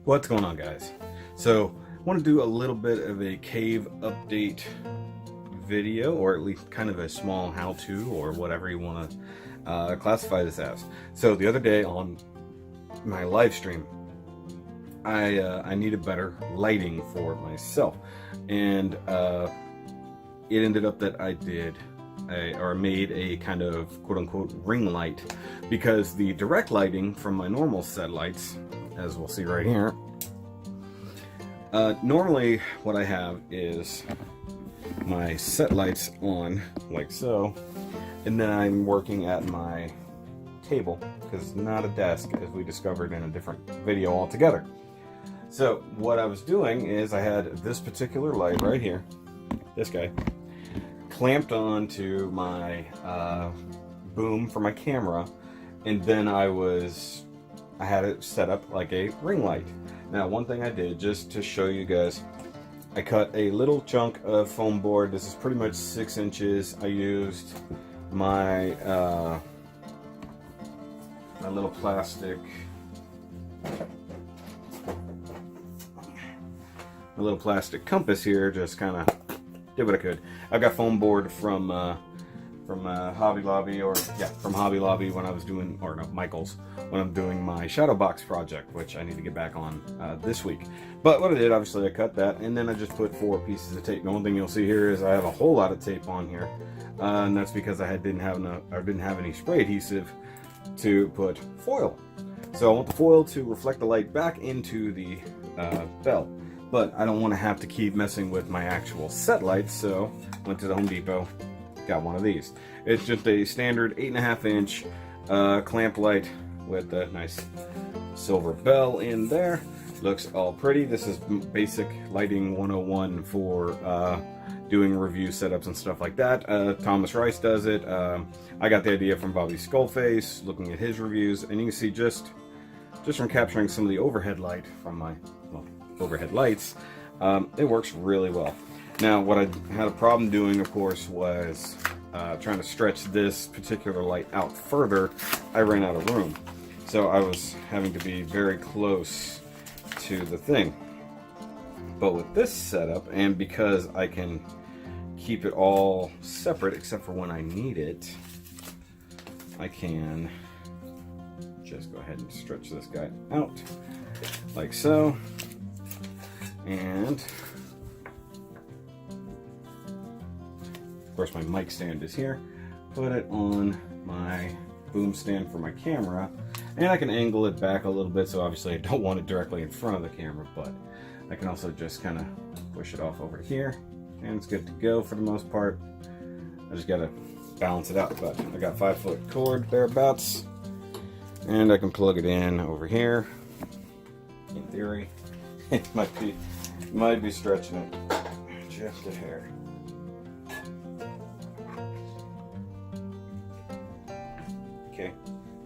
What's going on, guys? So I want to do a little bit of a cave update video, or at least kind of a small how-to, or whatever you want to classify this as. So the other day on my live stream, I needed better lighting for myself, and it ended up that I made a kind of quote-unquote ring light, because the direct lighting from my normal set lights, as we'll see right here, normally what I have is my set lights on like so, and then I'm working at my table, because it's not a desk, as we discovered in a different video altogether. So what I was doing is I had this particular light right here, this guy, clamped onto my boom for my camera, and then I had it set up like a ring light. Now, one thing I did, just to show you guys, I cut a little chunk of foam board. This is pretty much 6 inches. I used my my little plastic compass here. Just kind of did what I could. I got foam board from Hobby Lobby, from Hobby Lobby when I was doing, or no, Michael's, when I'm doing my shadow box project, which I need to get back on this week. But what I did, obviously, I cut that, and then I just put 4 pieces of tape. The one thing you'll see here is I have a whole lot of tape on here, and that's because I didn't have any spray adhesive to put foil. So I want the foil to reflect the light back into the bell, but I don't want to have to keep messing with my actual set lights, so went to the Home Depot, got one of these. It's just a standard 8.5 inch clamp light with a nice silver bell in there. Looks all pretty. This is basic lighting 101 for doing review setups and stuff like that. Thomas Rice does it. I got the idea from Bobby Skullface, looking at his reviews, and you can see just from capturing some of the overhead light from my overhead lights, it works really well. Now, what I had a problem doing, of course, was trying to stretch this particular light out further. I ran out of room, so I was having to be very close to the thing. But with this setup, and because I can keep it all separate except for when I need it, I can just go ahead and stretch this guy out like so, and of course my mic stand is here. Put it on my boom stand for my camera, and I can angle it back a little bit, so obviously I don't want it directly in front of the camera, but I can also just kind of push it off over here, and it's good to go for the most part. I just gotta balance it out, but I got 5-foot cord thereabouts, and I can plug it in over here. In theory, it might be stretching it just a hair. Okay,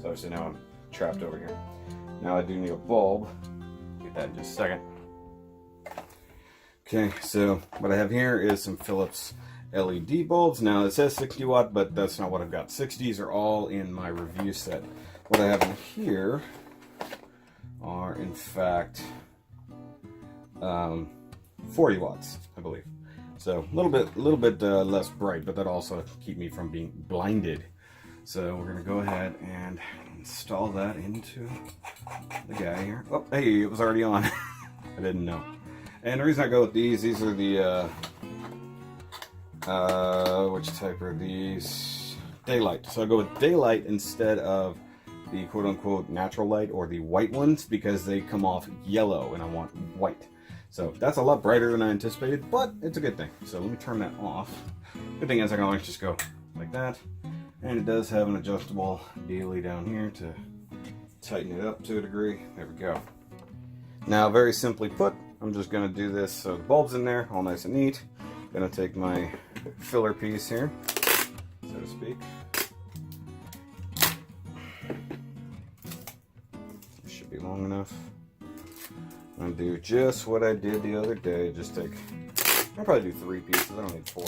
so obviously now I'm trapped over here. Now I do need a bulb. Get that in just a second. Okay, so what I have here is some Philips LED bulbs. Now it says 60 watt, but that's not what I've got. 60s are all in my review set. What I have in here are, in fact, 40 watts, I believe. So a little bit less bright, but that also keep me from being blinded. So we're gonna go ahead and install that into the guy here. Oh, hey, it was already on. I didn't know. And the reason I go with these are the which type are these? Daylight. So I go with daylight instead of the quote-unquote natural light, or the white ones, because they come off yellow and I want white. So that's a lot brighter than I anticipated, but it's a good thing. So let me turn that off. Good thing is I can always just go like that. And it does have an adjustable dealie down here to tighten it up to a degree. There we go. Now, very simply put, I'm just going to do this so the bulb's in there, all nice and neat. I'm going to take my filler piece here, so to speak. This should be long enough. I'm going to do just what I did the other day. Just take, I'll probably do 3 pieces, I don't need 4.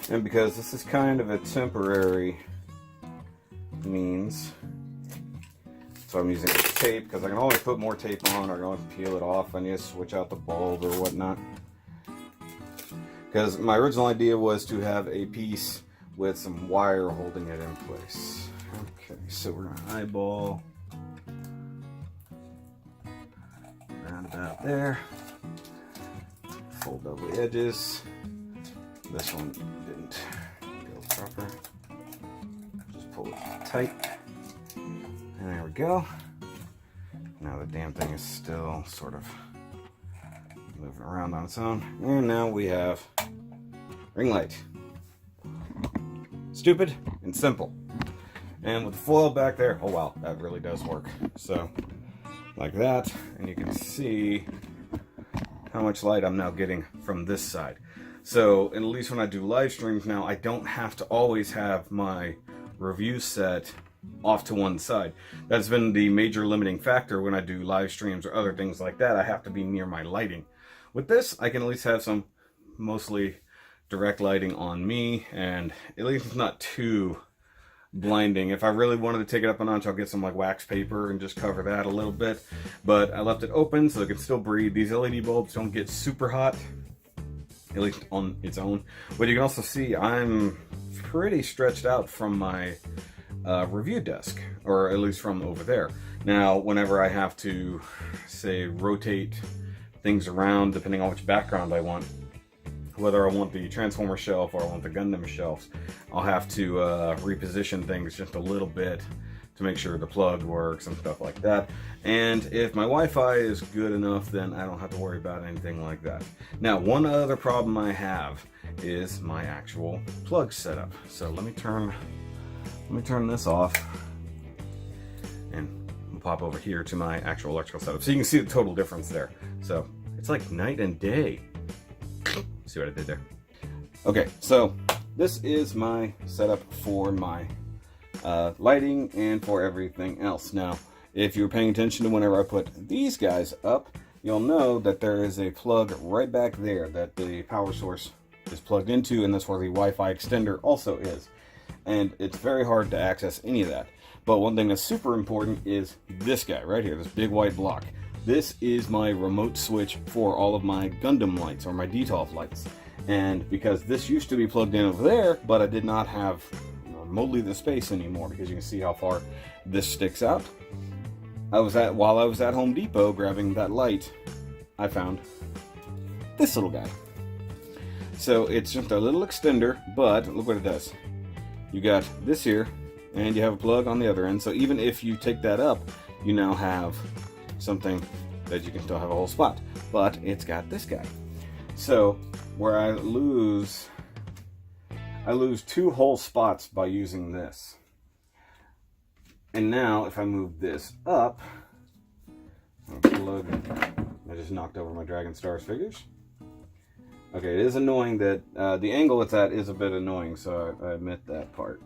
And because this is kind of a temporary means, So I'm using tape because I can always put more tape on, or I can always peel it off. I need to switch out the bulb or whatnot. Because my original idea was to have a piece with some wire holding it in place. Okay, so we're gonna eyeball around about there. Fold over the edges. This one didn't go proper. Just pull it tight. And there we go. Now the damn thing is still sort of moving around on its own. And now we have ring light. Stupid and simple. And with the foil back there, oh wow, that really does work. So, like that, and you can see how much light I'm now getting from this side. So, at least when I do live streams now, I don't have to always have my review set off to one side. That's been the major limiting factor when I do live streams or other things like that. I have to be near my lighting. With this, I can at least have some mostly direct lighting on me, and at least it's not too blinding. If I really wanted to take it up a notch, I'll get some like wax paper and just cover that a little bit. But I left it open so it can still breathe. These LED bulbs don't get super hot, at least on its own. But you can also see I'm pretty stretched out from my review desk, or at least from over there. Now, whenever I have to, say, rotate things around, depending on which background I want, whether I want the Transformer shelf or I want the Gundam shelves, I'll have to reposition things just a little bit to make sure the plug works and stuff like that. And if my Wi-Fi is good enough, then I don't have to worry about anything like that. Now, one other problem I have is my actual plug setup. So let me turn this off, and we'll pop over here to my actual electrical setup. So you can see the total difference there. So it's like night and day. See what I did there? Okay, so this is my setup for my lighting and for everything else. Now, if you're paying attention to whenever I put these guys up, you'll know that there is a plug right back there that the power source is plugged into, and that's where the Wi-Fi extender also is. And it's very hard to access any of that. But one thing that's super important is this guy right here, this big white block. This is my remote switch for all of my Gundam lights, or my DTOF lights. And because this used to be plugged in over there, but I did not have remotely the space anymore, because you can see how far this sticks out. While I was at Home Depot grabbing that light, I found this little guy. So it's just a little extender, but look what it does. You got this here, and you have a plug on the other end. So even if you take that up, you now have something that you can still have a whole spot. But it's got this guy. So where I lose 2 whole spots by using this. And now if I move this up, plug, I just knocked over my Dragon Stars figures. Okay, it is annoying that the angle it's at is a bit annoying, so I admit that part.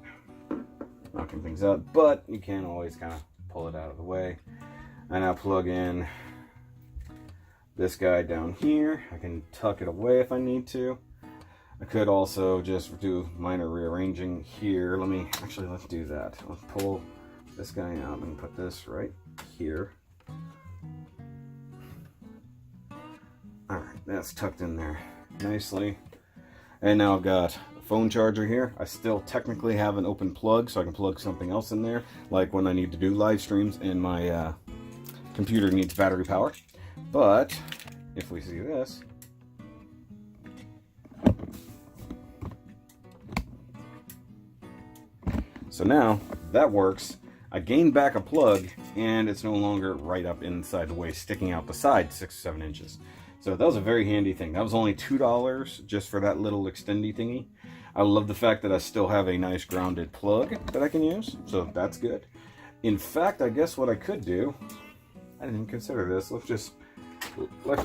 Knocking things out, but you can always kind of pull it out of the way. I now plug in this guy down here. I can tuck it away if I need to. I could also just do minor rearranging here. Let's do that. Let's pull this guy out and put this right here. Alright, that's tucked in there nicely. And now I've got a phone charger here. I still technically have an open plug, so I can plug something else in there, like when I need to do live streams and my computer needs battery power. But if we see this, so now that works. I gained back a plug, and it's no longer right up inside the way, sticking out the side 6 or 7 inches. So that was a very handy thing. That was only $2 just for that little extendy thingy. I love the fact that I still have a nice grounded plug that I can use, so that's good. In fact, I guess what I could do, I didn't even consider this. Let's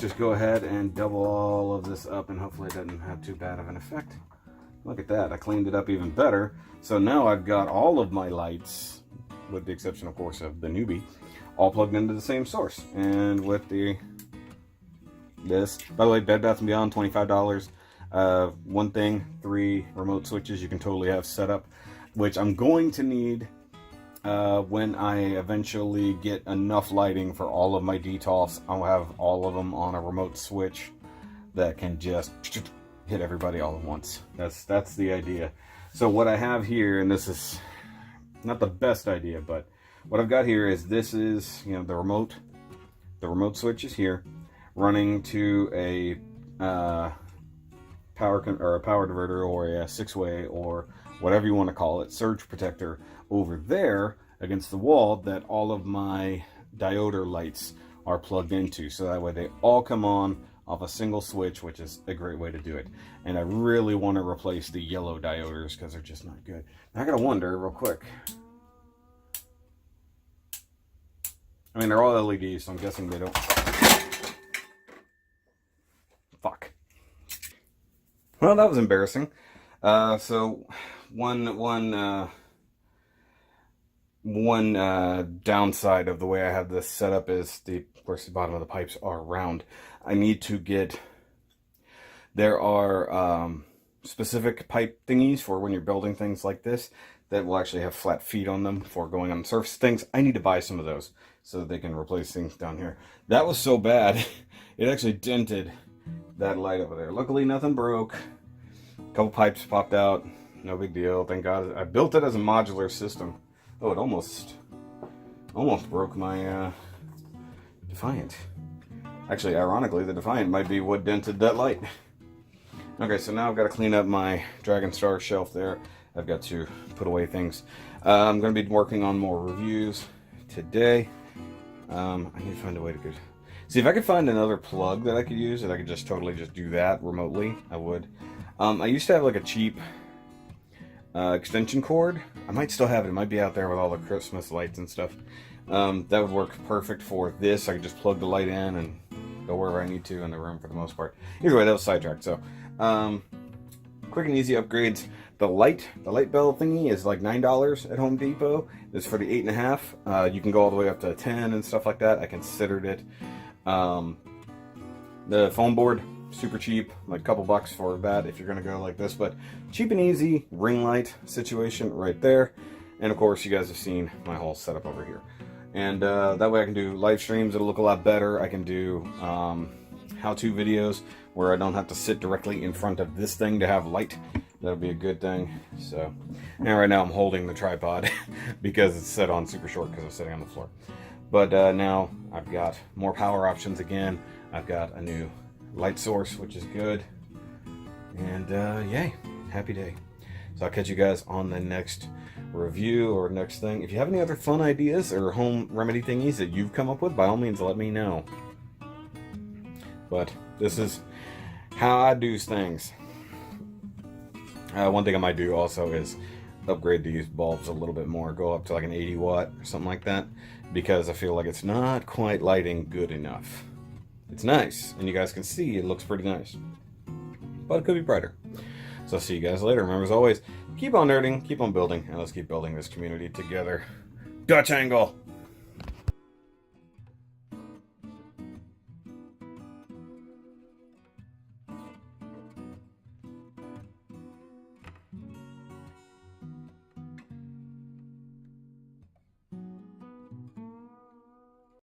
just go ahead and double all of this up, and hopefully it doesn't have too bad of an effect. Look at that, I cleaned it up even better. So now I've got all of my lights, with the exception, of course, of the newbie, all plugged into the same source. And with this, by the way, Bed Bath & Beyond, $25. One thing, 3 remote switches you can totally have set up, which I'm going to need when I eventually get enough lighting for all of my DTOFs, I'll have all of them on a remote switch that can just hit everybody all at once. That's the idea. So what I have here, and this is not the best idea, but what I've got here is, this is, you know, the remote switch is here, running to a power diverter, or a 6-way, or whatever you want to call it, surge protector over there against the wall that all of my dioder lights are plugged into, so that way they all come on off a single switch, which is a great way to do it. And I really want to replace the yellow dioders because they're just not good. Now I gotta wonder real quick, I mean, they're all LEDs, so I'm guessing they don't. Fuck. Well, that was embarrassing. So one downside of the way I have this set up is, of course, the bottom of the pipes are round. I need to get, there are specific pipe thingies for when you're building things like this that will actually have flat feet on them for going on surface things. I need to buy some of those so that they can replace things down here. That was so bad, it actually dented that light over there. Luckily, nothing broke. A couple pipes popped out. No big deal, thank God. I built it as a modular system. Oh, it almost broke my Defiant. Actually, ironically, the Defiant might be what dented that light. Okay, so now I've got to clean up my Dragon Star shelf there. I've got to put away things. I'm going to be working on more reviews today. I need to find a way to see if I could find another plug that I could use, that I could just totally just do that remotely. I would. I used to have like a cheap extension cord. I might still have it. It might be out there with all the Christmas lights and stuff. That would work perfect for this. I could just plug the light in and go wherever I need to in the room for the most part. Either way, that was sidetracked. So, quick and easy upgrades. The light bulb thingy is like $9 at Home Depot. This is for the 8.5. You can go all the way up to 10 and stuff like that. I considered it. The foam board, super cheap, like a couple bucks for that if you're gonna go like this, but cheap and easy ring light situation right there. And of course, you guys have seen my whole setup over here. And that way I can do live streams. It'll look a lot better. I can do how-to videos where I don't have to sit directly in front of this thing to have light. That'll be a good thing. So, and right now I'm holding the tripod because it's set on super short because I'm sitting on the floor. But now I've got more power options again. I've got a new light source, which is good. And yay, happy day. So I'll catch you guys on the next review or next thing. If you have any other fun ideas or home remedy thingies that you've come up with, by all means let me know. But this is how I do things. One thing I might do also is upgrade these bulbs a little bit more, go up to like an 80 watt or something like that, because I feel like it's not quite lighting good enough. It's nice, and you guys can see it looks pretty nice, but it could be brighter. So I'll see you guys later. Remember, as always, keep on nerding, keep on building, and let's keep building this community together. Dutch angle!